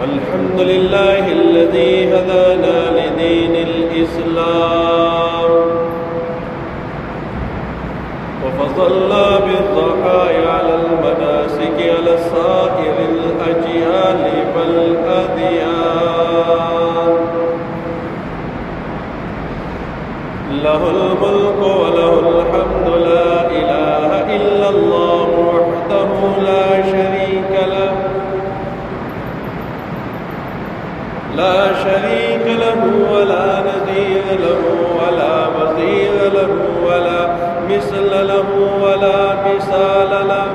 الحمد لله الذي هدانا لدين الإسلام وفضلنا بالضحايا على المناسك على سائر الأجيال والأديان. له الملك وله الحمد لا إله إلا الله وحده لا شريك له ولا نظير له ولا مثيل له ولا مثل له ولا مثال له.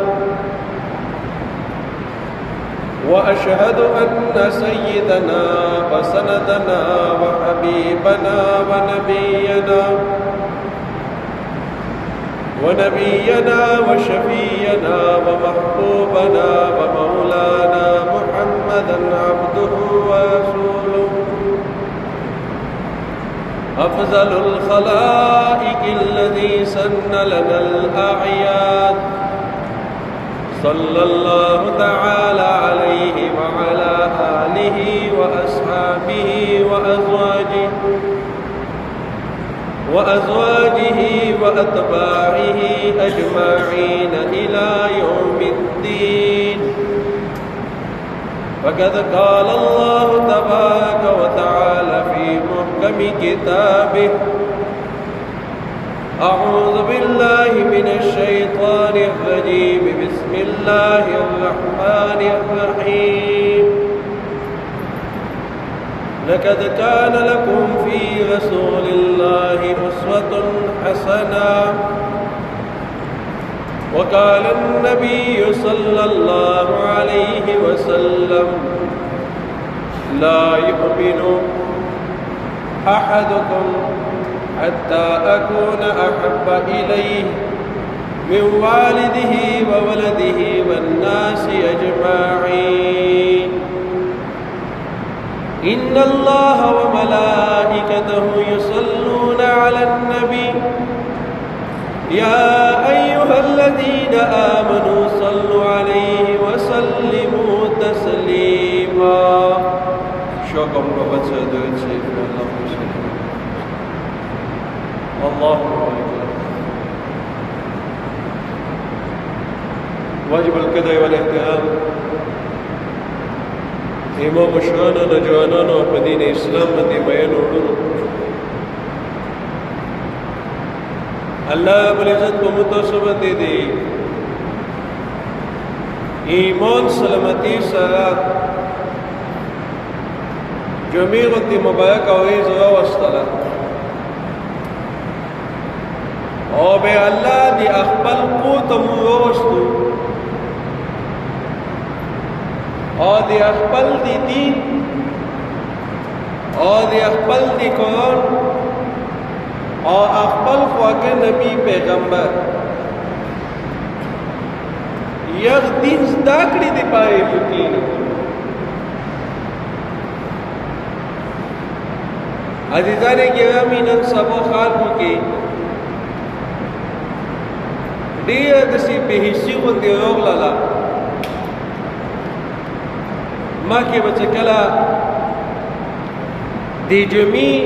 وأشهد أن سيدنا وسندنا وحبيبنا ونبينا وشفينا ومحبوبنا ومولانا محمدا عبده ورسوله أفضل الخلائق الذي سن لنا الأعياد صلى الله تعالى عليه وعلى آله وأصحابه وأزواجه وأتباعه أجمعين إلى يوم الدين. فقد قال الله تبارك وتعالى في محكم كتابه: أعوذ بالله من الشيطان الرجيم، بسم الله الرحمن الرحيم. لقد كان لكم في رسول الله أسوة حسنة. وقال النبي صلى الله عليه وسلم: لا يؤمن أحدكم حتى أكون أحب إليه من والده وولده والناس أجمعين. إن الله وملائكته يصلون على النبي يا أيها الذين آمنوا صلوا عليه وسلموا تسليما. شكرا رب سيدنا اللهم واجب القدر والاحترام امام مشران نجوانانو په دین اسلام باندې بیان وکړو. الله رب العزت کو متصبت دی ایمان سلامتی سره جمیعت مبارک او زوا واستلا او به الله دی خپل قوت موستو او دی خپل دی دین او دی خپل دی قرآن او خپل خواږه نبی پیغمبر یغ دین زده کړي دی پای یقین عزیزان گرامی نن سبا خلکو کې ډېر داسې بې حسي غوندې راغلله. ما کې به چې کله د جمعې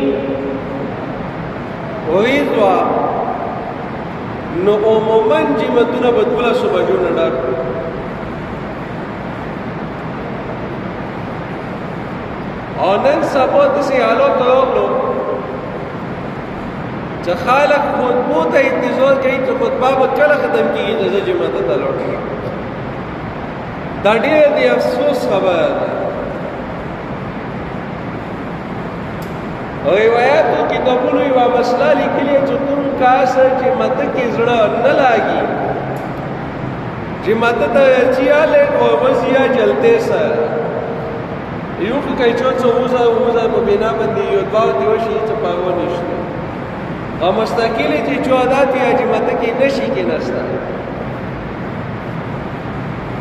ورځ وه نو عموما جمعتونه به 12 بجو نه ډک وو. او نن سبا داسې حالات راغلو چې خلک خطبو ته انتظار کوي چې خطبه به کله ختم کېږي چې زه جمعه ته لاړ شم. دا ډېره د افسوس خبره ده. روایاتو کتابونو یوه مسله لیکلې چې کوم کس چې مته کې زړه نه لاګي چې مته ته چیاله او مزیا جلتے سره یو کوي چې وزا په بنا باندې یو دا دی شي چې پاو نشته او مستقلی چې چوادات یا چې مته کې نشي کې نشته.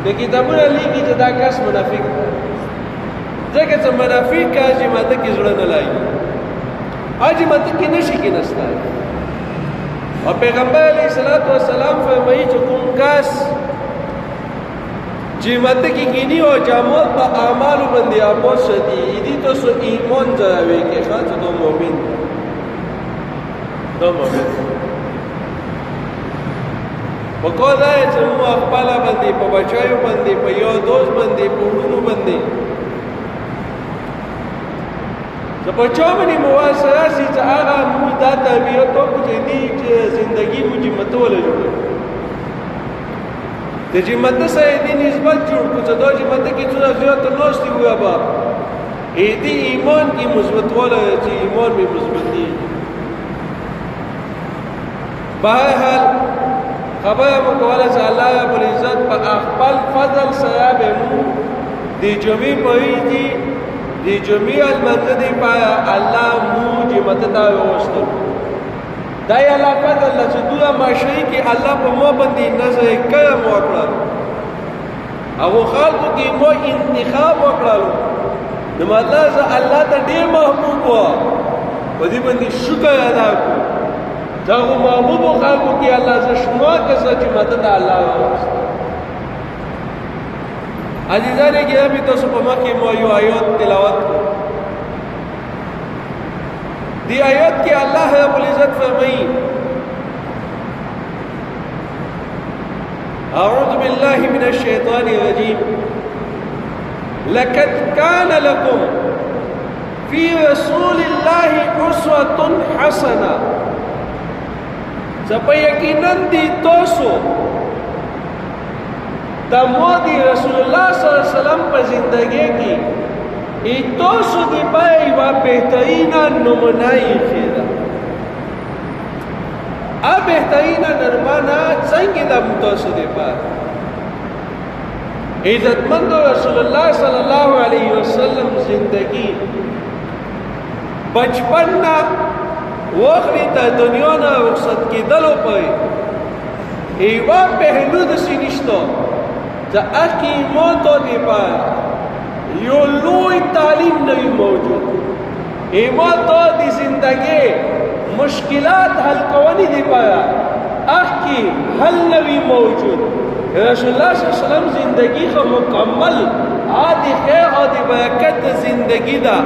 د کتابونو لیکي چې دا کس منافق دی ځکه چې منافق کس چې مته کې زړه نه لاګي اج مته کې نشي کې نشته. او پیغمبر علیه الصلاۃ والسلام فرمایي چې کوم کس جیمت کی کینی و جامعات پا اعمال بندی آباد شدی ایدی تو سو ایمان جاوی که خواهد دو مومن پا کود آئے چه مو اخپالا بندی پا بچایو بندی پا یو دوست بندی پا ورونو بندی پا چومنی مواسه آسی چه آغا مو دا طبیعتو کچھ دی چه زندگی مو جیمتو والا جوڑے د جمعت سره دې نسبت جوړ کو چې دا جمعت کې څونه زیات نوستي وي ابا دې ایمان کې مثبت ولا چې ایمان به مثبت دي بهرحال خبره مکواله چې الله رب العزت په خپل فضل سره به مو دې جمعې پوي دې جمعې المنزل پایا الله مو جمعت ته وستو دا یا الله فضل الله چې دوه معاشري کې الله په مو باندې نظر کرم وکړل او خلکو کې مو انتخاب وکړل نو مطلب الله ته ډېر محبوب و په دې باندې شکر ادا کړو دا محبوب خلکو کې الله ز شنو کسه چې مدد الله واسطه عزیزانه ګرامی تاسو په مخ کې مو یو آیات تلاوت دی آیت کی اللہ رب العزت فرمائی اعوذ باللہ من الشیطان الرجیم لقد کان لکم فی رسول اللہ اسوۃ حسنہ سپا یقیناً دی توسو تمودی رسول اللہ صلی اللہ علیہ وسلم پر زندگی کی ایتوسو دی پای و بهترین نمونه‌ای خیره ا بهترین نمونه څنګه د متوسو دی پای عزتمند رسول الله صلی الله علیه وسلم زندگی بچپن نا وخت ته دنیا نه رخصت کېدلو پای ایوا پهلو د سینشتو ځا اکی موتو دی پای یو لوی تعلیم نوی موجود ایما تو دی زندگی مشکلات حل کوانی دی پایا احکی حل نوی موجود رسول اللہ صلی اللہ علیہ وسلم زندگی کا مکمل آدھی خیر آدھی برکت زندگی دا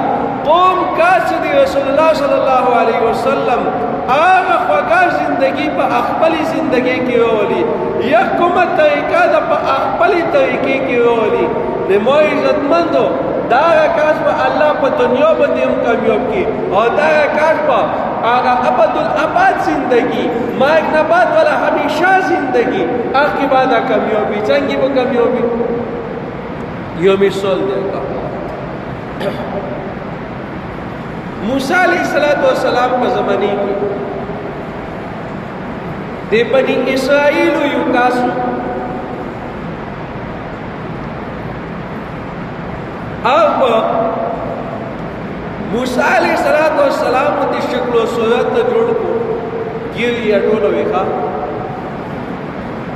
قوم کاس دی رسول اللہ صلی اللہ علیہ وسلم آغا خواگار زندگی پا اخبلی زندگی کی رولی یک کمت طریقہ دا پا اخبلی طریقے کی رولی نمو عزت مندو دارا کاس پا اللہ پا دنیا بندی ہم کامیاب کی اور دارا کاس پا آغا ابد الاباد زندگی مائک نباد والا ہمیشہ زندگی آخ کی بعد کامیابی چنگی با کامیابی یوم سول دے گا موسیٰ علیہ السلام کا زمانی کی دے بنی اسرائیل یو کاسو اب موسیٰ علیہ السلام تی شکل و صورت جوڑ کو گیری اٹولو ویخا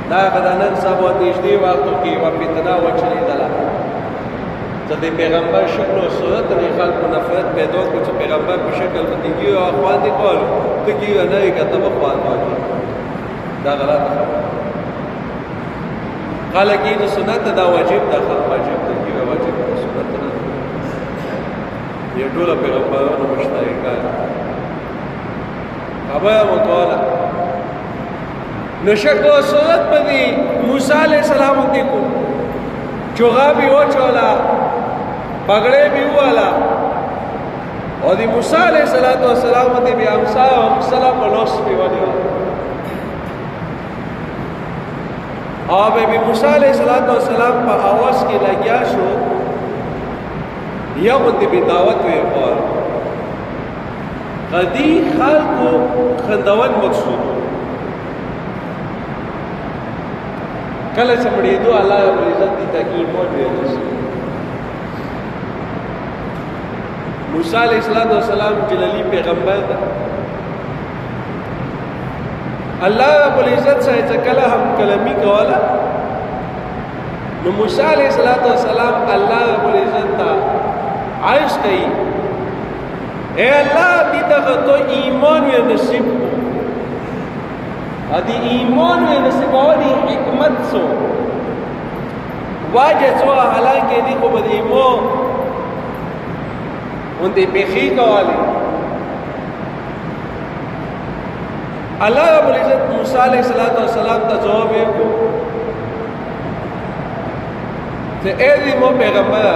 دا قدانن صاحب و دیشدی واقعو کی و فتنہ و چلی دلا تا دی پیغمبر شکل و صورت نی خلق و نفرت پیدا کو چا پیغمبر پر شکل و دی گیو اخوان دی کولو تو گیو نوی کتب اخوان واجی دا غلط ہے خالقی دا سنت دا واجب دا خلق واجب دا گیو واجب دا سنت نا یہ ٹولا پیغمبران مشترکان خبر مطوالا نشکل و صورت پا دی موسیٰ علیہ السلام دی کو چوغا بھی ہو چولا پگڑے بھی ہوالا اور دی موسیٰ علیہ السلام دی بھی امسا و امسلا پلوس بھی والی ہوا اور بی موسیٰ علیہ السلام پا آواز کی لگیا شو یا خود بی دعوت وی قول قدی خلق کو خندوان مقصود کل چمڑی دو اللہ رب العزت دی تاکیم موت ویلس موسیٰ علیہ السلام جلالی پیغمبر دا اللہ رب العزت سے چکل ہم کلمی کولا نو موسیٰ علیہ السلام اللہ رب العزت تا عائش کئی اے اللہ دیتا تو ایمان و نصیب کو ادی ایمان و نصیب و دی حکمت سو واجه څو حالانکې دي خو به د ایمو غوندې پېښې کولې. الله رب العزت موسی علیه السلام ته ځواب وکړو چې اے زموږ پیغمبره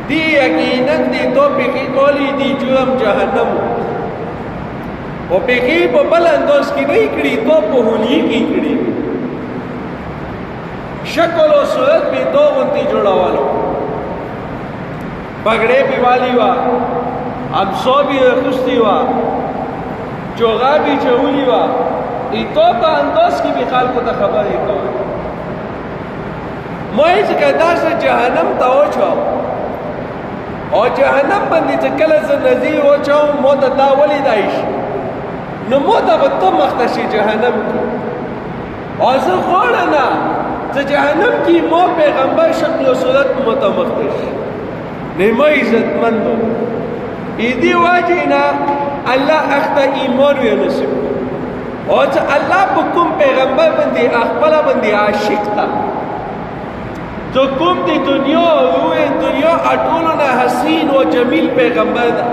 دی یقینا دې تو پېښې کولې دي جرم جهنم او پېښې په بل انداز کې نه کړي تو په هولي کې کړي شکل او صورت به تو غوندې جوړولو پګړې به والی وا امسو به خوستي وا جوغا به چولی وا ایتو په انداز کې به خلکو ته خبرې کوي. مې چې داسې جهنم ته وچو او جهنم باندې چې کله زه نظیر وچو مو ته دا ولې دایش نو مو ته به تو مختشي جهنم کې او زه غواړم نه چې جهنم کې مو پیغمبر شکل او صورت متمختش نه مې عزتمندو ایدی واجینا الله اخته ایمان وی نصیب او چې الله په کوم پیغمبر باندې خپل باندې عاشق تا جو کوم دی دنیا روی دنیا اټولو نه حسین او جمیل پیغمبر دا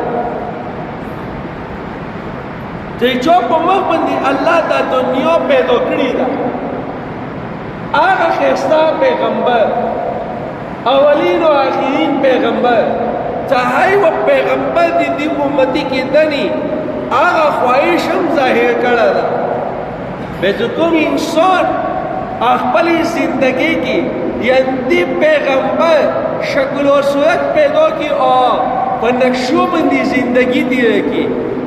چې جو په مخ باندې الله دا دنیا پیدا کړی دا هغه خستا پیغمبر اولین او آخرین پیغمبر چاہے وہ پیغمبر دی امتی کی دنی آغا خواہش ہم ظاہر کرا دا بے جو کوم انسان اخپلی زندگی کی یندی پیغمبر شکل و صورت پیدا کی اور پنکشو بندی زندگی دی رکی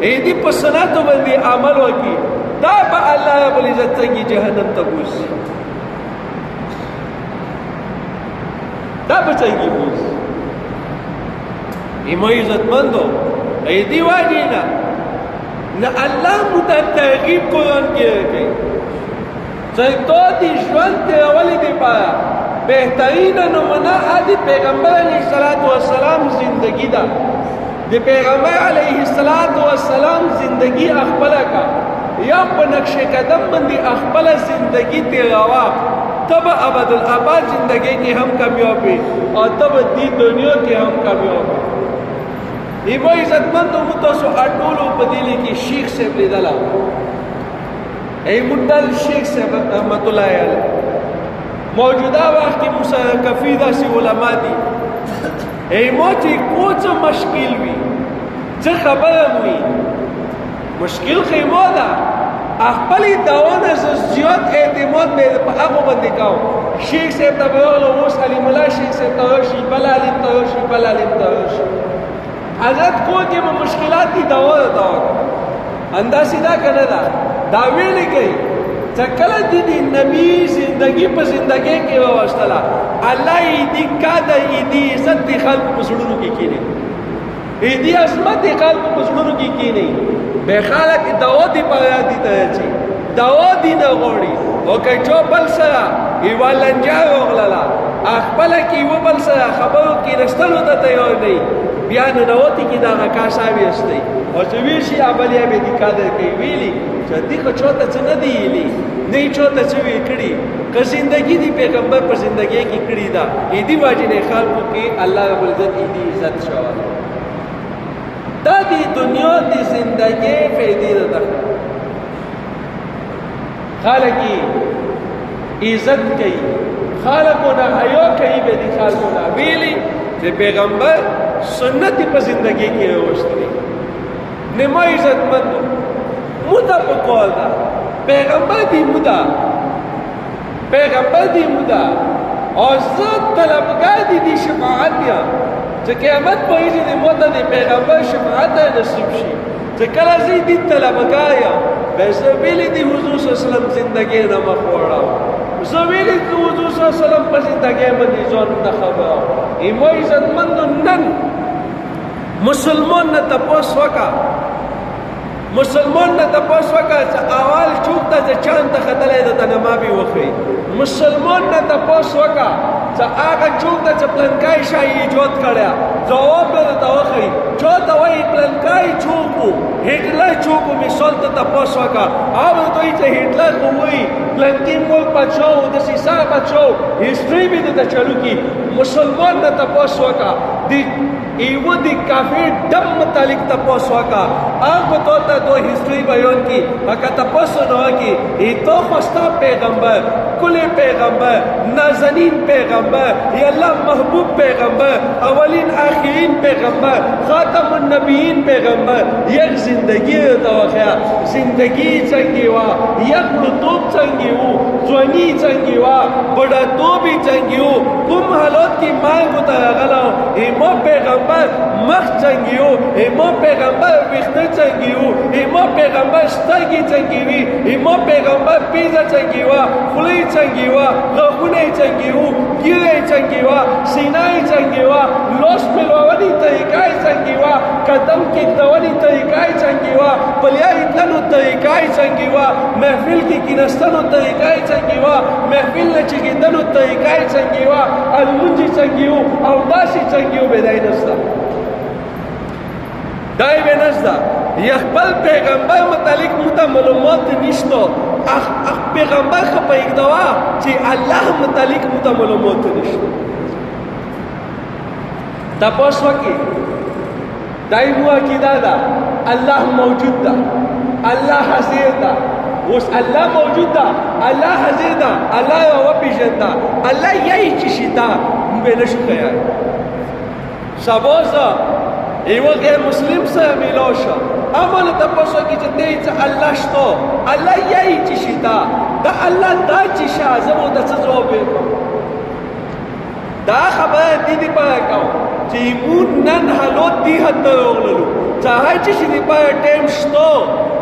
ایدی پسناتو بندی عمل وکی دا با اللہ رب العزت سنگی جہنم تبوس دا بچنگی بوس ایمو عزتمندو ایدی واجینا نا اللہ متا ترغیب قرآن کی رکھے تو دی جوان تیرولی دی پارا بہترین نمونہ آدی پیغمبر علیہ السلام زندگی دا دی پیغمبر علیہ السلام زندگی اخبلا کا یا پا نقش قدم بندی اخبلا زندگی تیروا تب ابد الاباد زندگی کی ہم کامیابی اور تب دی دنیا کی ہم کامیابی. ایمو عزتمندو متاسو اٹولو پدیلی کی شیخ صاحب لیدلا ایمودل شیخ صاحب رحمت اللہ علیہ موجودہ وقت کی کفیدہ سی علماء دی ایمو چی کوچ مشکل وی چه خبرم وی مشکل خیمو دا اخپلی داوان از زیاد اعتماد میں اگو بندی کاؤ شیخ صاحب تا بیوغلو ووس علیم اللہ شیخ صاحب تا روشی بلا علم تا روشی بلا علم تا روشی حضرت کو کہ میں مشکلات کی دعوت دعوت اندازی دا کرنا دا دعویلی گئی چکل دی نبی زندگی پا زندگی کی وواشتلا اللہ ایدی کادا ایدی عزت دی خلق پسڑنو کی نہیں ایدی عظمت دی خلق پسڑنو کی نہیں بے خالق دعوت دی پایاتی ترچی دعوت دی نغوڑی اوکے چو بل سرا ایوال لنجار اغلالا اخبالا کی وہ بل سرا خبرو کی رستلو تا تیار نہیں بیان نوتی کی دا کاساوی استی اور چه ویشی عملیا بی دی کادر کئی ویلی چه دی خو چوتا چه ندیلی نئی چوتا چه وی کری که زندگی دی پیغمبر پر زندگی کی کری دا ایدی واجن خالقو کی اللہ رب العزت ایدی عزت شوال دا دی دنیا دی زندگی فیدی دا خالقی عزت کئی خالقو نا حیو کئی بی دی خالقو نا ویلی چه پیغمبر سنتی پا زندگی کی روشتنی نما عزت مندو مدہ پا قول دا پیغمبر دی مدہ اور زد طلبگار دی شفاعت دیا چه قیامت پا ایزی دی مدہ دی پیغمبر شفاعت نصیب شی چه کلازی دی طلبگار یا بیلی دی حضور صلی اللہ علیہ وسلم زندگی نمک وڑا زویلی دی حضور صلی اللہ علیہ وسلم پا زندگی مندی زون نخبر ایمو عزت مندو نن مسلمان نہ تپوس وکا چا آوال چوکتا چا چاند تا خطلے دا نما بھی وخی مسلمان نہ تپوس وکا چا آگا چوکتا چا پلنکائی شاہی ایجود کریا جواب دا تا وخی چوتا وی پلنکائی چوکو ہٹلر چوکو مثال تا تپوس وکا آو توی چا ہٹلر کو وی پلنکی ملک پچھو دسی سا پچھو هسټري به درته چالو کړي مسلمان نه تپوس وکړه ایوه دی کافر دم متعلق تپوس وکړه هغه به تا ته دو هسټري بیان کړي هغه تپوس نه وکړي ای تو خو ستا پیغمبر کل پیغمبر نازنین پیغمبر یا الله محبوب پیغمبر اولین آخرین پیغمبر خاتم النبیین پیغمبر یک زندگی دواخیا زندگی چنگی وا یک مطلوب چنگی وو ځواني چنگی وا بڑا توبی چنگی وو کوم حالات کی مانگ ہوتا غلا ایمو پیغمبر مخ چنگی وو ایمو پیغمبر وخت چنگی وو ایمو پیغمبر سترګي چنگی وی ایمو پیغمبر پیزا چنگی وا خلی چنگی وا غوونه چنگی وو ګیره چنگی وا سینای چنگی وا لوس ملوونی طریقای چنگی وا قدم کی دوانی طریقای چنگی وا پلیای تنو طریقای چنگی وا محفل کی کینستنو طریقای چنگی وا محفل لچگی دنو طریقای چنگی وا المنجی چنگی وو او داسی چنگی وو بدای نستا دای به نستا یخبل پیغمبر متعلق متا معلومات نشته پیغمبر خو یک دوا چې الله متعلق متا معلومات نشته تاسو وکي دای مو عقیده ده الله موجود ده الله حاضر ده اوس الله موجود ده الله حاضر ده الله یو پیژنده الله یی چې شتا به نشو خیال سبوزه ایوه غیر مسلم سره میلوشه اما له تاسو کې چې دې چې الله شته الله یی چې شتا دا الله دا چې شازمو د څه جواب وکړو دا خبره دې پاره کاو چې مون نن حالات دې حد ورغلو چاهي چې دې پاره ټیم شته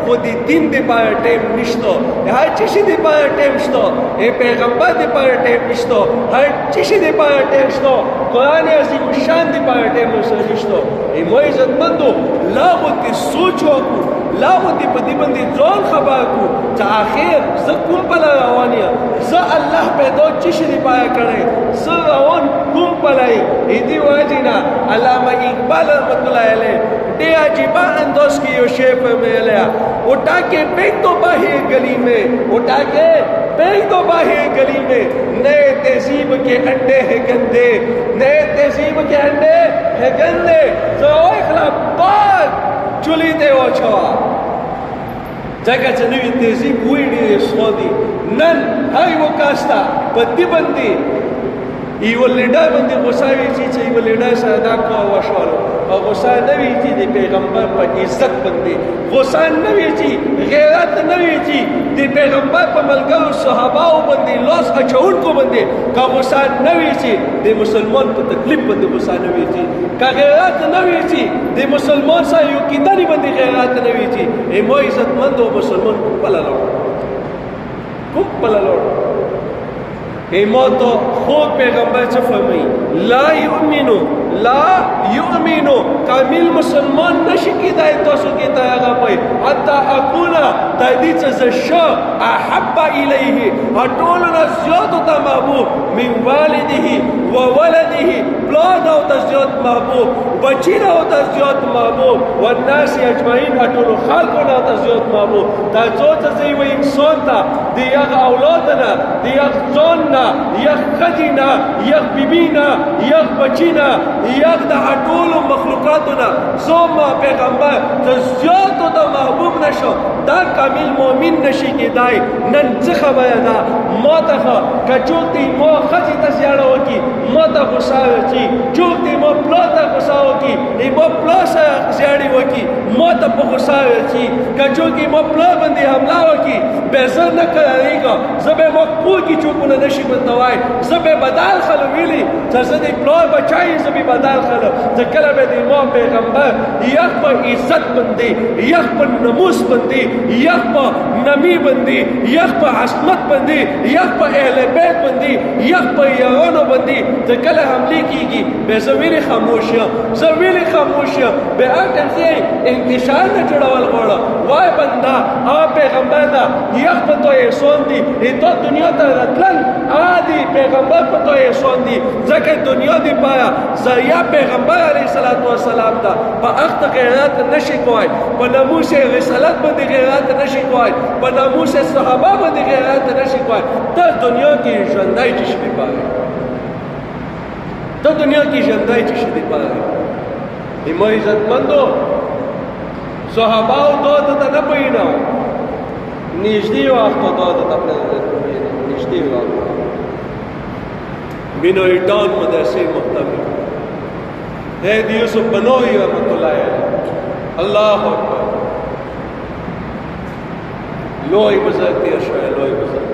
خو دې دین دې پاره ټیم نشته هر چې دې پاره ټیم شته ای پیغمبر دې پاره ټیم نشته هر چې دې پاره ټیم شته قران عظیم شان دې پاره ټیم نشته ای مو عزت مندو لا مو دې سوچ وکړو لا مو دې په دې باندې ځان خبر کو چې اخر زه کوم په روانیا زه الله پیدا چې دې پاره کړې زه روان کوم پلای دې واجینا علامه اقبال رحمت الله علیه دے عجیبہ انداز کی یہ شیف میں لیا اٹھا کے پھینک دو باہر گلی میں اٹھا کے پھینک دو باہر گلی میں نئے تہذیب کے انڈے ہیں گندے نئے تہذیب کے انڈے ہیں گندے زرو اخلاق بار چلی دے وہ چھوا جگہ چنوی تہذیب ہوئی نہیں سودی نن ہائی وہ کاستا بدی بندی ایو لیډر باندې غوسه وی چې ایو لیډر سره دا کو وشول او غوسه نه وی چې د پیغمبر په عزت باندې غوسه نه وی چې غیرت نه وی چې د پیغمبر په ملګرو صحابه باندې لاس اچول کو باندې کا غوسه نه وی چې د مسلمان په تکلیف باندې غوسه نه وی چې کا غیرت نه وی چې د مسلمان سره یو کیدنی باندې غیرت نه وی چې ایمو عزت مند او مسلمان په لاله ایموتو خود پیغمبر چه فرمایی لا یؤمنو کامل مسلمان نشی کی دای تاسو کی تایغا پای حتی اکونا تایدی چه زشا احب الیه اٹولنا زیادو تا محبوب من والده و ولده پلان او تا زیاد محبوب بچین او تا زیاد محبوب و الناس اجمعین اٹولو خلقونا تا زیاد محبوب تا جو چزی و انسان تا دی یغ اولادنا دی یغ زوننا یغ خجینا یغ بیبینا یغ بچینا یغ دا اٹولو مخلوقاتنا زوما پیغمبر تا زیادو تا محبوب نشو دا کامل مومن نشی کی دای نن چه خبر دا ما تا کچوکتی ما خجی تا زیاده وکی ما تا خساوه چی چوکتی ما پلا تا خساوه کی ای ما پلا سا زیاده وکی ما تا پا خساوه چی کچوکی ما پلا بندی حمله وکی بیزر نکراریگا زبه ما پول کی چوکونه نشی بندوائی زبه بدال خلو ویلی زده پلا بچائی زبه بدال خلو زکل به دی ما پیغمبر یک پا عزت بندی یک پا نموس بندی یک پا نمی بندی یک پا عصمت بندی یک پا اہل بیت بندی یک پا یارانو بندی زکل حملی کی گی بے زویلی خاموشیاں بے آٹم سے انتشار نہ جڑوال غوڑا وای بندہ آپ پیغمبر دا یک پا تو احسان دی ای تو دنیا تا رتلن آدی پیغمبر پا تو احسان دی زکر دنیا دی پایا ذریعہ پیغمبر علیہ السلام دا پا اخت غیرات نشی کوئی پا ناموس رسالت بندی غیرات نشی کوئی پا ناموس صحابہ بندی غیرات نشی کوئی تا دنیا کی ژوندی چی شدی پاره تا دنیا کی ژوندی چی شدی پاره ایما عزتمندو صحابہ دو تا نپویناو نږدې وخت دا د نږدې وخت بینو ایټان مدرسې محتوی حید یوسف بنوی رحمت الله علیه الله اکبر لوی بزرگ تیر شوی لوی بزرگ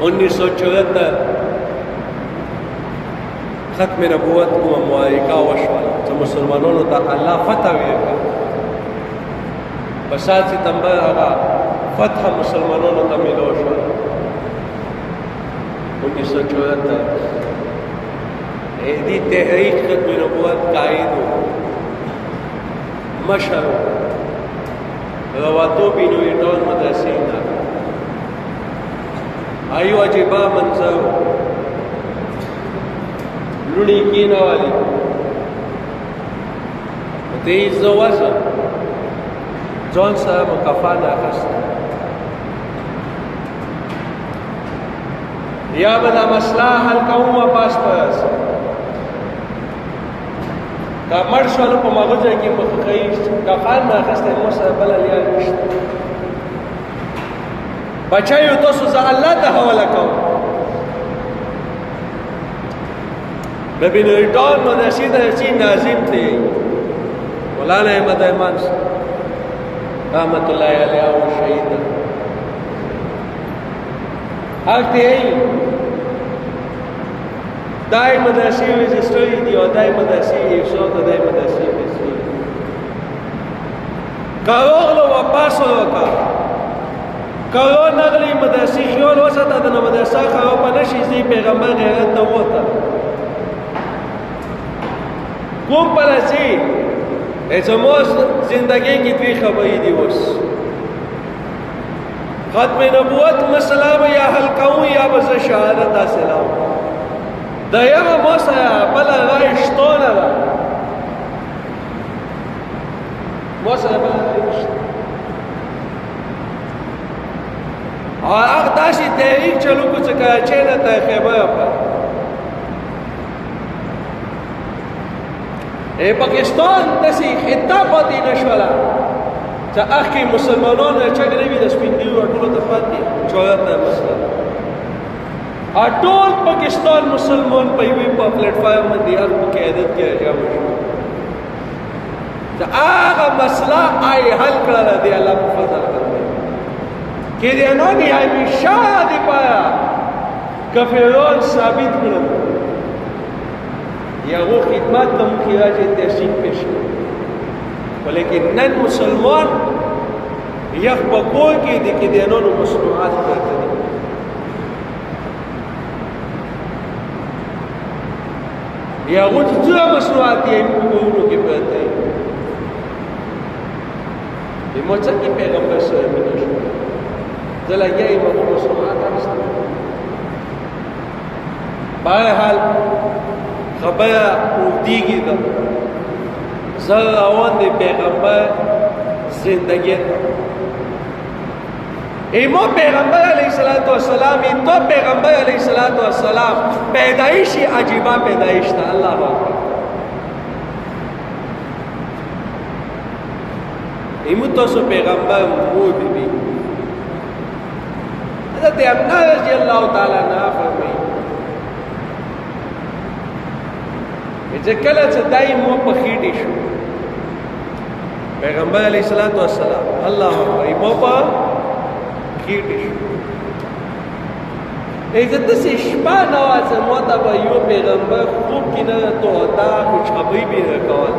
1974 ختم نبوت کومه معرکه وشوه چې مسلمانانو ته الله فتح ورکړه په 7 ستمبر هغه فتح مسلمانانو ته ملو شو 1974 دې تحریک ختم نبوت قائد مشر رواتو بینو ایټون مدرسې نه ایو عجیبه منظر لونی کینا والی تیز وزن جون سره مکفا ناخسته یا به دا مسله حل کوم پاس پاس کا مړ شول په مغزه کې مخخی کفان ناخسته مو سره بل لیا نشته بچایو تاسو زه الله ته حواله کوم ببین ریټان مدرسې ته چې ناظم دی مولانا احمد ایمان رحمت الله علیه او شهید هغه دای مدرسې رجسټري دی او دای مدرسې یو څو دای مدرسې پیسې کاغلو واپس وکا کاغو نغلی مدرسې خیال وساته د مدرسې خراب نشي زی پیغمبر غیرت ته وته کوم پلسی ایسموس زندگی کی دوی خبری دیوس ختم نبوت مسئلہ یا حلقوں یا بس شہادت حاصلہ دیم موسیٰ بلا غایشتون را موسیٰ بلا غایشتون اور اغداشی تحریک چلو کچھ کراچینا تا خیبر پر پاکستان دسی خطه پاتې نشوله چې اخی مسلمانانو چګ نه وي د سپینډیو ټولو ته پاتې چورت نه مسله ټول پاکستان مسلمان په یوې په پلیټفارم باندې هر په قیادت کې راجام شو چې هغه مسله آی حل کړله دی الله په فضل باندې کې دی نو دی همیشه دی پایا کفرون ثابت کړل یا وہ خدمات کا مخراج تحسین پیش کرے ولیکن نن مسلمان یک بکور کی دیکھ دینوں مصنوعات کرتے ہیں یا وہ جو مصنوعات ہیں ان کو کے پہتے ہیں یہ موچا کی پیغمبر سے امینش ذلہ یہ وہ مصنوعات آرستا بہرحال خبره اوږدیږي ده زه روان دی پیغمبر زندگی ته ایمو پیغمبر علیه السلام تو پیغمبر علیه السلام پیدایشی عجیبه پیدایش ده الله اکبر ایمو تاسو پیغمبر مو بیبی حضرت امنا رضی اللہ تعالی عنہ فرمایي چې کله چې دای مو په خېټې شو پیغمبر علیه السلام الله اکبر مو په خېټې شو عزت سے شپه نواز مو ته به یو پیغمبر خوب کې نه توتا کچھ خبرې به کول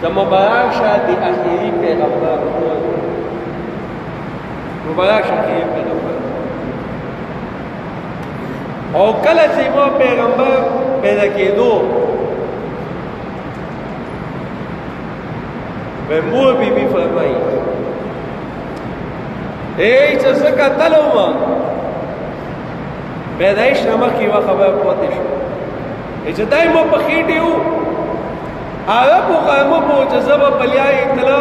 چې مبارک شه د اخیری پیغمبر مبارک شه پیغمبر او کله چې مو پیغمبر پیدا کېدو به مور بیبي فرمایي چې زه کتلم پیدایش نه مخکې یوه خبره پاتې شوه چې دی مو په خېټې وو هغه مو په چې زه به پلیایې تله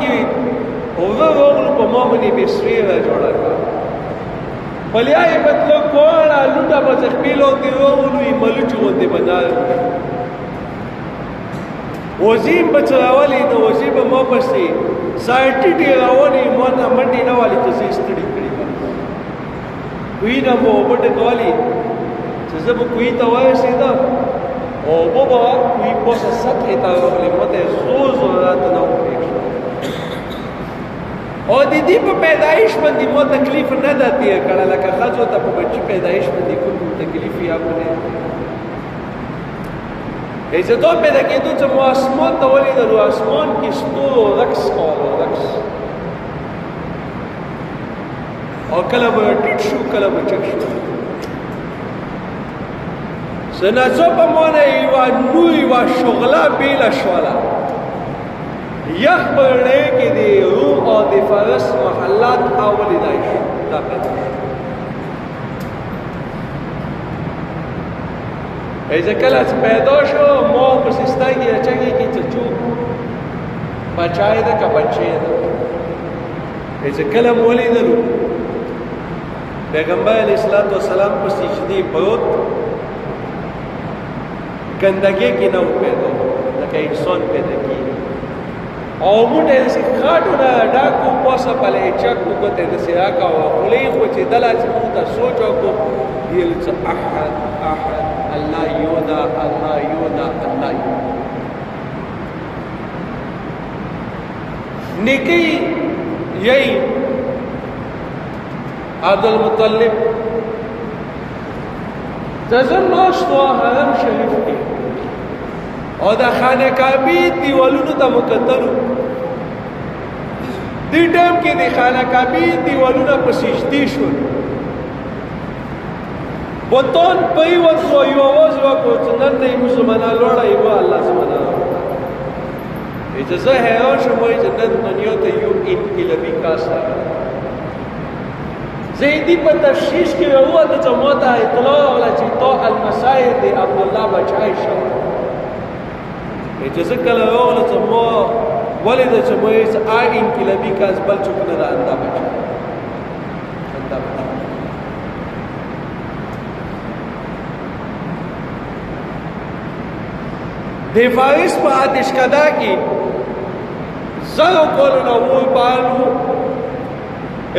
کې اوه وغلو په ما باندې بسرې را جوړه کړه پلیایې به تله کوړه لوټه به زخمېلو کې وغلو یې ملوچ غوندې به نارم وزیم به څه راولې د وزې به ما پسې سایټې راونې ما نه منډې نه والې چې زه یې ستړي کړي کوی نه به اوبه ډکولې چې زه به کوی ته ورسېدم اوبه به کوی پوسه سطحې ته راغلې ما ته یې زور زور راته نه وپرېږده او د دې په پیدایش باندې ما تکلیف نه ده تېر کړی لکه ښځو ته په بچي پیدایش باندې کوم تکلیف یا به نه عزتو پیدا کېدو چې مو اسمان ته ولیدلو اسمان کې ستورو رقص کولو رقص او کله به ټیټ شو کله به چک شو څه ناڅاپه مانه یوه نور یوه شغله بېله شوله یخ په رڼۍ کې د روم او د فارس محلات اولیدای شو دا پیدا شو ایزه کله چې پیدا شو ما پسې سترګې اچوي کې چې چوپ بچای ده که بچې ده ایزه کله مو ولیدلو پیغمبر علیه السلام په سجدې پروت ګندګۍ کې نه و پیدا لکه انسان پیدا کېږي او موږ یې داسې خاټونه ډاکو پوسه پلی چک وکړو ته یې داسې راکاوه خولې یې خوچېدله چې موږ ته سوچ وکړو ویل چې احد احد الله یو ده الله یو ده الله یو نیکۍ یی عبدالمطلب زم ناست و حرم شریف کې او د خانه کعبې دیوالونو ته مو کتلو دې ټایم کې د خانه کعبې دیوالونه په سجدې شول بوتان پریوت و یو آواز وکړو چې نن نه یې مسلمانان لوړه یوه الله زمانه چې زه حیران شوم وایي چې نن دنیا ته یو انقلابي کاس راغلی زیدی په تشخیص کې راووته چې ما ته اطلاع راغله چې تا المسایح د عبدالله بچای شوی چې زه کله راغله چې ما ولیده چې ما یې انقلابي کاس بل څوک نه ده انده بچی د فارس په آتشکده کې زرو کلونه اور بالو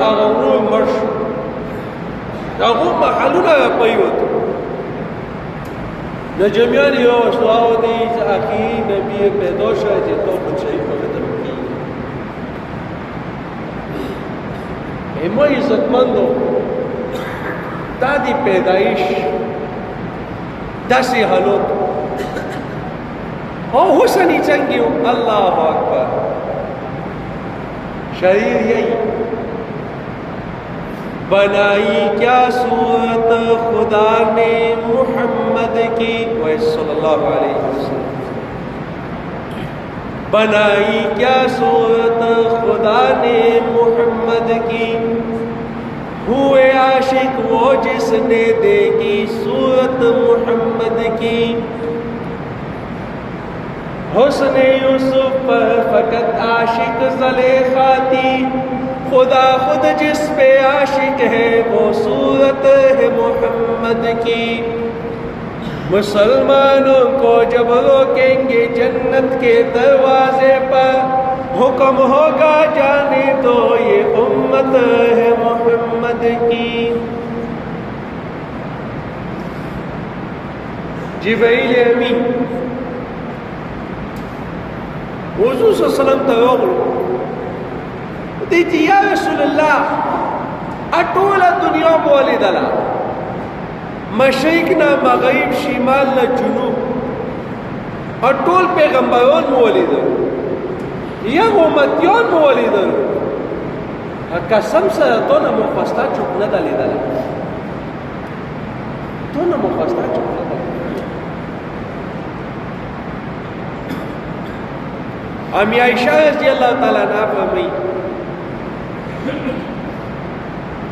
هغه اور مړ شو هغه محلونه راپریوتو نجمیان یې راوستو او دی چې اخري نبي پیدا شوی چې تو بچی په قدم کېږي ما عزتمندو دا د پیدایش داسې حالات او حسنی چنگیو اللہ اکبر شریر یہی بنائی کیا صورت خدا نے محمد کی صلی اللہ علیہ وسلم بنائی کیا صورت خدا نے محمد کی ہوئے عاشق وہ جس نے دیکھی صورت محمد کی حسن یوسف پر فقط عاشق زلیخا تھی خدا خود جس پہ عاشق ہے وہ صورت ہے محمد کی مسلمانوں کو جب روکیں گے جنت کے دروازے پر حکم ہوگا جانے تو یہ امت ہے محمد کی جبرائیل امین حضور صلی اللہ علیہ وسلم ته راغلو دی چې یا رسول الله ټوله دنیا مو ولیدله مشرق نه مغرب شمال نه جنوب ټول پیغمبران مو ولیدل یا امتیان مو ولیدل قسم سره تونه مو خواسته چوک نه ده لیدله تونه مو خواسته چوک نه ده امی عائشہ رضی اللہ تعالیٰ عنہ فرمائی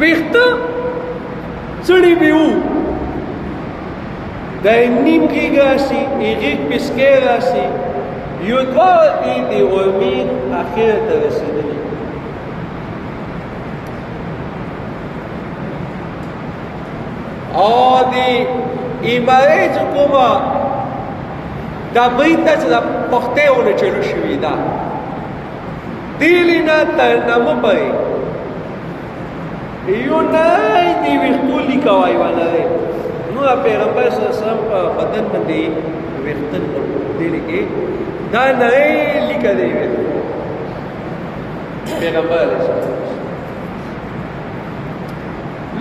ویخته سړی به وو د نیم کېږي راشي هغې پسکې راشي یو دوه د امید اخر ته رسېدلي او د امارۍ چې کومه دا بیت ته چې د پښتیونه چلو شوي ده دیلی نه تر نامه پرې یو نری د ویښتو لیکه وایي ونری نو پیغمبر صلی الله علیه وسلم په بدن باندې ویښته دیلی کې دا نری لیکه دی ویښتو پیغمبر علیه السلام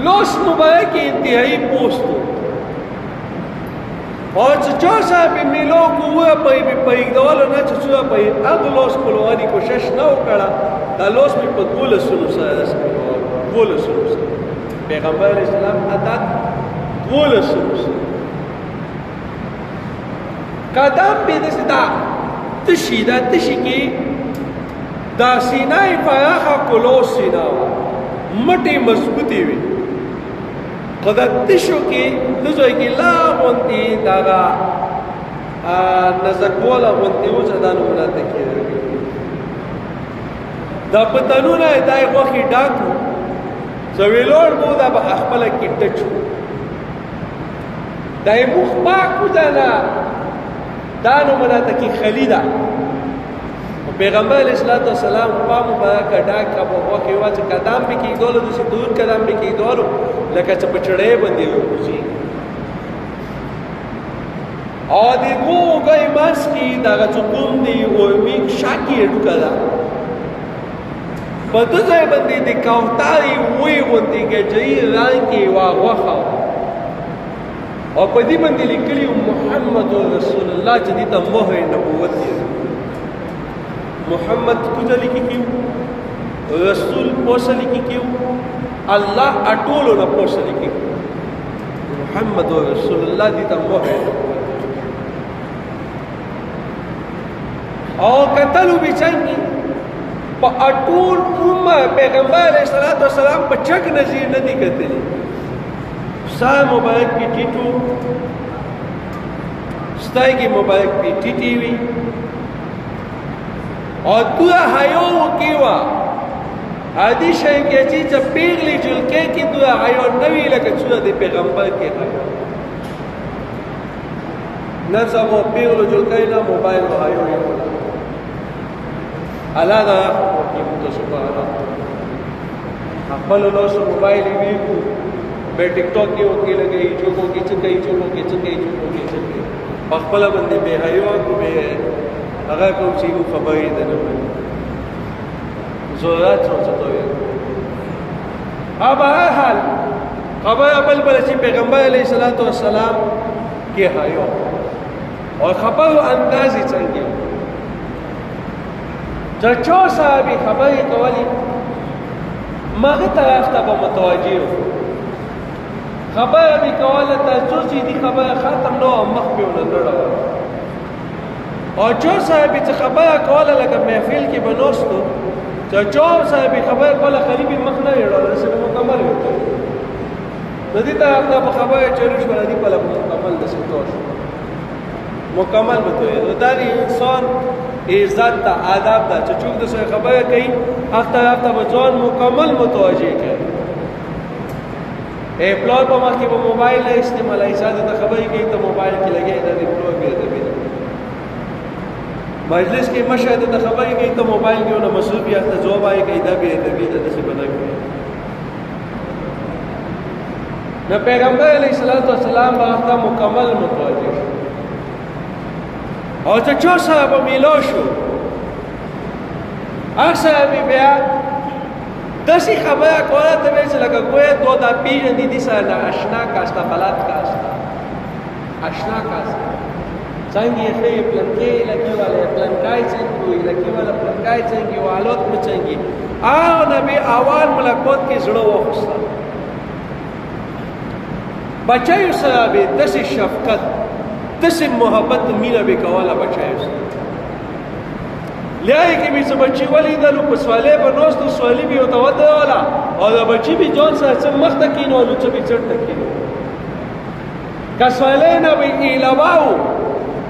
لوس مبارک انتهایی پوستو اور چې چا صاحب میلو کوه په ایګدولو نه چې څو په هغه لوس کولواني کوشش نه وکړه دا لوس په 12 سره پیغمبر علیہ السلام عدد 12 قدم به دې دا تشي کې دا سینای فراخه کولو سینا مټي مضبوطی وي خدا تشو کې دځوي کې لا غونتي دا نزکولا غونتي و چې دا نمونه تکي دا پتنونه دای غوخي ډاکو سویلور بو دا به خپل کې ټچو دای مخ پاکو دا نمونه تکي خلیدا پیغمبر علیہ السلام په مبارک ډاک ابو وکي واچ قدم به کې دولو د دور قدم به کې دولو لکه چې پچړې باندې وځي او د ګوګي ماس کې دا چوکوم دی او میک شاکی ډکلا په دغه باندې د کاوتاري وی وندي کې رانګي واغوخه او په دې باندې لیکلی محمد رسول الله چې د مهر نبوت دی محمد کوجه لیکي کیو رسول پوسه لیکي کیو الله اټولو نه پوسه لیکي محمد رسول الله دې ته مهر او کتلو بچنګي په اټول پیغمبر علیہ السلام په چک نظیر نه دی کتلی سا مبارک کی ټیټو ستایګي مبارک کی ټیټي وی او تو هایو کیوا ادي شي کې چې پیغلی جلکې کې تو هایو نوی لکه چې د پیغمبر کې هایو نظم او پیغلو جلکې نه موبایل هایو یې الله دا حکم سبحانه خپل لوس موبایل ویو به ټیک ټاک کې وکي لګي چوکو کې چکې خپل باندې به هایو کو به هغه کوم چې خبرې ده نه زورات څه وي ابا حال خبر بل چې پیغمبر علیه السلام کې هایو او خبر اندازې څنګه چا صاحب خبرې کولی ماغه طرف ته متوجه خبره به کوله تاسو چې دي خبره ختم نو مخ په ولندړه او چا صاحب چې خبره کوله لکه محفل کې بنوستو چا صاحب خبره کوله قریبي مخ نه وړل سره مکمل وته د دې طرف ته خبره چلوش ولدي په مکمل د سټوش مکمل وته دا دی انسان عزت ته آداب ته چې څوک د څه خبره کوي هغه طرف ته ځان مکمل متوجه کوي پلور په مخ کې په موبایل نه استعمالای ساده د خبرې کوي ته موبایل کې لګي د پلور کې د مجلس کې مشهد د خبرې کوي ته موبایل کې نو مصروفیت ته جواب آئے کوي دا به د څه بنا کوي نو پیغمبر علیه السلام هغه مکمل متوجه او چې چا صاحب میلو شو اکثر بیا دسی خبره کوله ته چې لکه کوی تو دا پیژنې دي سره آشنا کاستا بلد کاستا آشنا کاستا څنګه یې پلنکې لکه والا پلنکای څنګه لکه والا پلنکای څنګه والوت مچنګي او نبی اول ملکوت کې زړه وخسته بچایو سره به دسی شفقت دسی محبت مینه به کوله بچایو سره لیای کې مې څه بچي ولیدلو په سوالې به ناستو سوالي به ورته ودروله او د بچي به ځان سره څه مخ ته کېنولو څه به چټ ته کېنولو که سوالۍ نه به ایلواو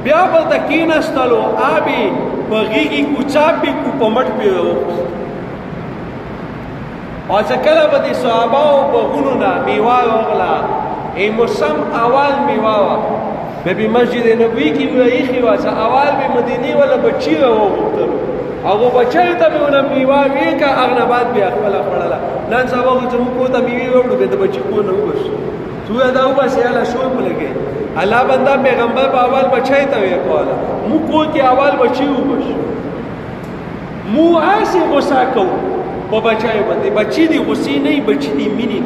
بیا به ته کېناستلو آبې په غېږې کوچا پې کو په مټ پې راوخوست او چې کله به د صحابهو په غونو نه میوه راغله موسم اول میوه وه به به مسجد نبوي کې به ایښې وه چې اول به مدینې والا بچي راوغوښتلو هغو بچیو ته به ونه میوه ویکه هغه نه بعد بیا خپله خوړله نن سبا خو زموږ کور ته میوې راوړو بیا د بچي کور نه وباسو چې ووایه دا وباسې هله شور په لګوي الله بنده پیغمبر به اول بچی ته ویې کوله موږ کور کې اول بچي وباسو مو هسې غوسه کوو په بچیو باندې بچي دي غوسې نه وي بچي دي مینې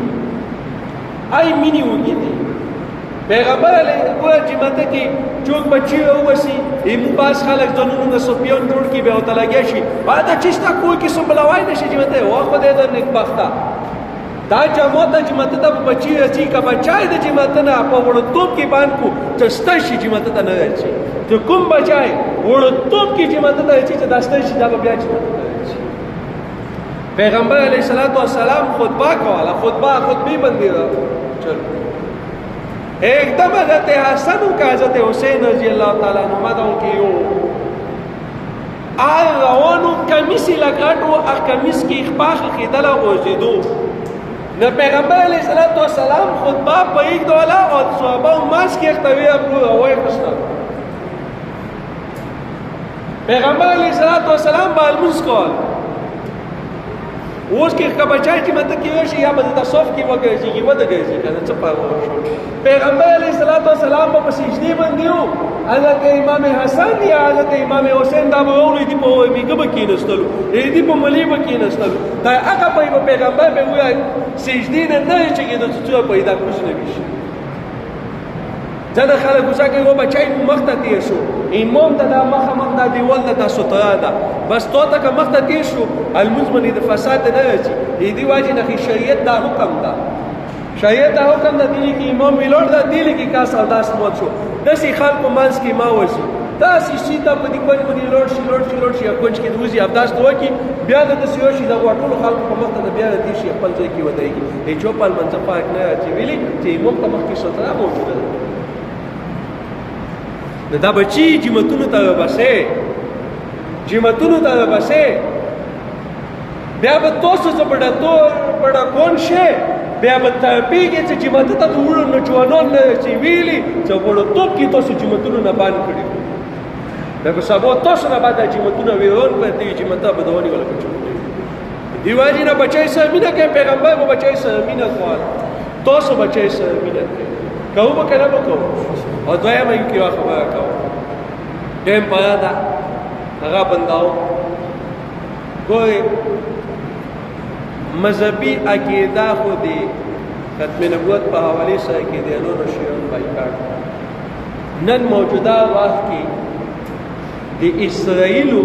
ای مینې وږي دي پیغمبر علیه ګوره چې ماته کې څوک بچي راوباسي مو بعض خلک ځانونو نه سپیان جوړ کړي بیا ورته لګیا شي دا چې ستا کور کې سنبلوی نه شي چې ماته وا خدای در نیکبخته دا جماعت چې ماته ته په بچي راځي که بچی د چې ماته نه په وړوتوب کې باندې کو چې ستا شي چې ماته ته نه راځي چې کوم بچی وړوتوب کې چې ماته ته راځي چې دا ستا شي دا به بیا چې ماته ته راځي پیغمبر علیه السلام خطبه کوله خطبه بندی را چلو ایک دم حضرت حسن کا حضرت حسین رضی اللہ تعالیٰ عنہ دا کی یو آل روانو کمیسی لگاٹو کمیس کی اخباق خیدلا غوزیدو نہ پیغمبر علیہ السلام خطبہ پایک دولا اور صحابہ ماس کی اختوی اپنو روای خستا پیغمبر علیہ السلام بالمنس کول اوس کې که بچای چې ماته کې وشي یا به د تصوف کې وګرځېږي ودرېږي که نه څه پروا شو پیغمبر علیه السلام به په سجدې باندې و حضرت امام حسن یا حضرت امام حسین دا به واورئ دي په میږه به کېناستلو دي په ملي به کېناستلو دا هغه پای به پیغمبر به ووایي سجدې نه نه چېږېده چې څومره پیدا کوز نه وي شي ځنه خلک غوسه کوي و بچی مو مخ ته تېر شو امام ته دا مخامخ دا دیوال ته دا ستره ده بس تو ته که مخ ته تېر شو المونځ باندې د فساد نه راځي د دې وجې نه شریعت دا حکم ده شریعت دا حکم ده دې کې امام ویلوړ ده دې کې کاس او داس موت شو داسې خلکو منځ کې ما وځي داسې شي ته په دې کونج باندې لوړ شي یا کونج کې وځي ابداس ته وکړي بیا د داسې یو شي د ټولو خلکو په مخ ته بیا د تېر شي خپل ځای کې ودرېږي هېچا په المنځه پاک نه راځي ویلي چې امام ته مخکې ستره موجوده ده دا بچی جمعتونو ته وباسې بیا به تاسو څه بډا کون شي بیا به تپېږي چې جمعته ته د وړو نوجوانان نه چې ویلي چې وړوتوب کې تاسو جمعتونو نه بند کړي بیا به سبا تاسو نه بعد جمعتونه ویرون به دې جمعته به دواني ولا بچو دی واجی نه بچی سره مینه کوي پیغمبر به بچی سره مینه کوله تاسو بچی سره مینه کوي کوو به کنه به کوو او دویمه یو کې خبره کوو دیم پایا ده هغه بنداو ګورئ مذهبي عقیده خو د ختم نبوت په حوالې سره کې د نورو شیانو بایکاټ نن موجوده وخت کې د اسرائیلو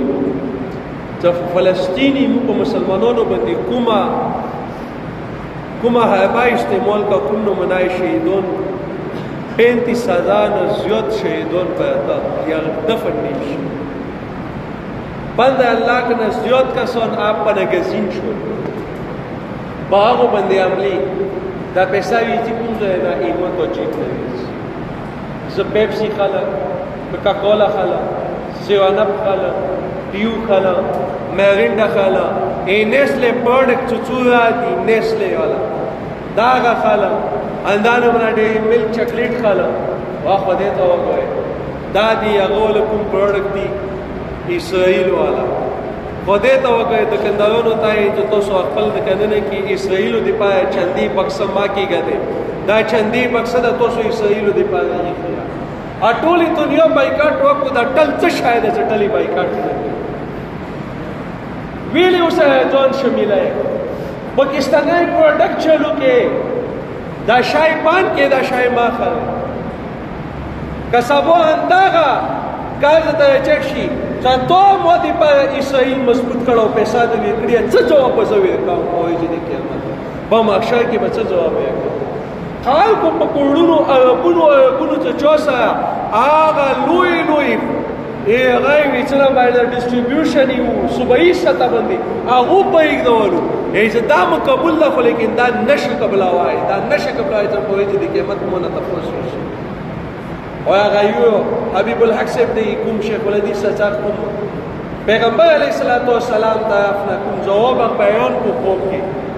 د فلسطیني په مسلمانانو باندې کومه حربه استعمال کا کوم نمونای شهیدون 35,000 زیاد شهیدان پیدا یا دفن نمیشه بند الله کنه زیاد کسان آپ پنگزین شد با هغو بندی عملی دا پیساوی چی کوم ځای نه ایمان تو چیت نویز زه پیپسی خلق کوکاکولا خلق سیوانپ خلق ډیو خلق میرینډا خلق نیسلے پروډکټ چوچورا دی نیسلے والا دا هغه خلق اندانو باندې ملک چاکلیټ خاله واخو دې ته وګورئ دا دی هغه کوم پروډکټ دی اسرائیل والا خو دې ته وګورئ دکاندارانو ته چې تاسو خپل دکانونه کې اسرائیل دی پای چندي بکسه ما کېږي دا چندي بکسه د تاسو اسرائیل دی پای نه ټولې دنیا بایکاټ وکړو دا ټل څه شاید چې ټلې بایکاټ ویلي اوسه ځان شمیلای پاکستاني پروډکټ چلو کې دا شای پان کې دا شای ما خل کسبو انداغه کاغذ ته چک شي چې تو مودي په اسرائیل مضبوط کړو پیسې د وکړي څه جواب وزوي کوم او یې دې قیامت په مخشر کې به څه جواب وکړي خلکو په کورونو اربونو ته چوسه هغه لوی هغه وی چې باید ډیسټریبیوشن یو صوبایي سطح باندې هغه په یګدولو چې دا مقبول نه خو لیکن دا نشه قبلوای دا نشه قبلوای ته په دې قیامت مونږ ته تفصیل شي او هغه یو حبیب الحق صاحب دی کوم شیخ الحدیث سچا کوم پیغمبر علیه الصلاۃ والسلام ته خپل کوم جواب بیان کو خوب کې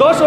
200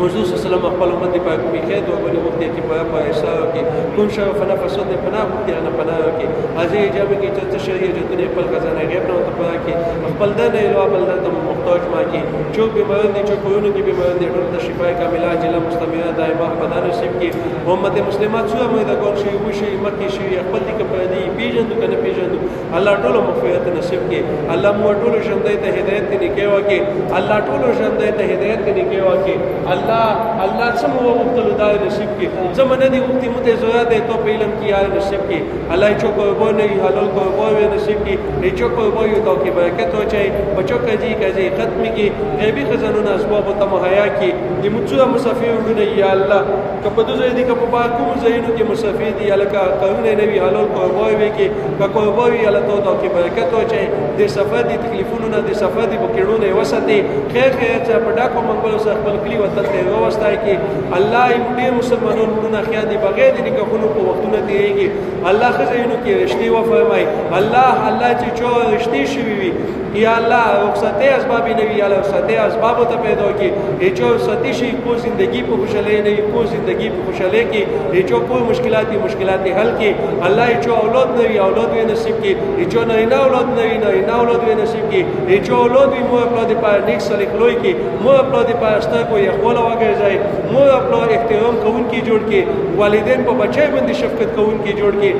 موضوع صلی الله علیه وسلم خپل امت په کومي خیر او بل وخت کې په ایسا کې کوم شو فنا فساد نه پناه وکړي نه پناه کې ازي اجازه کې چې شریعت دې خپل خزانه غیب نه ته پاره کې خپل د نه له بل د محتاج ما کې جو بیمار دي جو کوونه کې بیمار دي ټول د شفای کامله عاجله مستمره دائمه خدا نصیب کې امت مسلمات څو امید کول شي وشي مکه شي خپل دې کې دي پیژندو کنه پیژندو الله ټول مغفرت نصیب کې الله مو ټول ژوندې ته هدایت دې کې واکي الله ټول ژوندې ته هدایت دې کې واکي الله سم هو مبتلو دار نصیب کی زمانه دی وقتی متے زویا دے تو علم کی یار نصیب کی اللہ چو کو بو نہیں حلال کو بو نصیب کی نہیں چو کو بو تو کی برکت ہو جائے بچو کجی کجی ختم کی غیبی خزانوں اسباب تم حیا کی دی مچو مسافر نے یا اللہ کپدو زیدی کپ با کو زینو کی مسافر دی اللہ کا قانون نبی حلال کو بو کی کو بو اللہ تو کی برکت ہو جائے دی سفر دی تکلیفونو دی سفر دی بکړو نه وسته خیر خیر چا پډا کو منګل سره خپل کلی وطن ته واسطه کی الله دې مسلمانانو نه خیا دي بغیر دې که خونو په وختونه دیږي الله خزینو کې رښتې و فرمای الله چې چو رښتې شوی وي یا الله رخصت اسباب نه وی الله رخصت اسباب ته پیدا کی ای چو ستی شي کو زندگی په خوشاله نه کو زندگی په خوشاله کی ای چو کوئی مشکلات حل کی الله ای چو اولاد نه وی اولاد وی نصیب کی ای چو نه اولاد نه وی نه اولاد وی نصیب کی ای چو اولاد وی مو اولاد پر نیک سلیک لوی کی مو اولاد پر استا کوئی خپل واګه ځای مو خپل احترام کوون کی جوړ کی والدین په بچای باندې شفقت کوون کی جوړ کی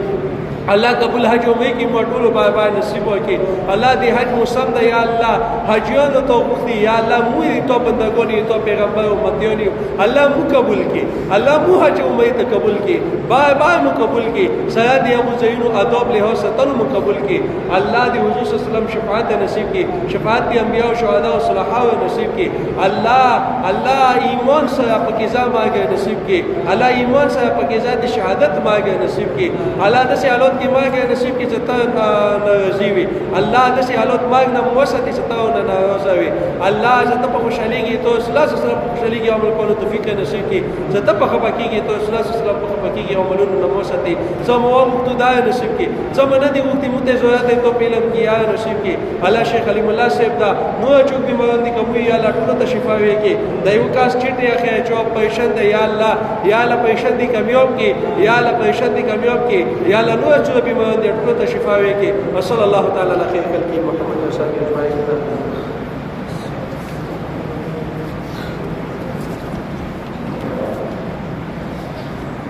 الله قبول حج او کی مټولو بابا نصیب وکي الله دې حج موسم د یا الله حجیان تو وختي یا الله مو دې تو بندګونی تو پیغمبر امتیونی الله مو قبول کی الله مو حج او ته قبول کی بابا مو قبول کی سید ابو زین ادب له ستن مو قبول کی الله دې حضور صلی الله علیه وسلم شفاعت نصیب کی شفاعت دې انبیاء او شهدا او صالحا نصیب کی الله ایمان سره پکې ځماګه نصیب کی الله ایمان سره پکې ځاد شهادت ماګه نصیب کی الله دې حالات کی ماګه نصیب کی چتا نازیوی الله دې حالات ماګ نه موسطي چتا نه نازوي الله زته په خوشاليږي تو صلی الله علیه وسلم خوشاليږي عمل کولو توفیق نصیب کی زته په خپکیږي تو صلی الله علیه وسلم په خپکیږي عملونو نه موسطي زمو وخت دای نصیب کی زمونه دې وخت مته زویا ته تو پیلم کی یا نصیب کی الله شیخ علیم الله صاحب دا نو چوک دی مرندې کوي یا الله ټول ته شفا وي کی دایو کاس چټي اخی چوک پیشن دی یا الله پیشن دی کامیاب کی یا الله پیشن دی کامیاب کی یا الله نو چوک دی مرندې ټول ته شفا وي کی وصلی الله تعالی علی خیر خلق محمد صلی الله علیه وسلم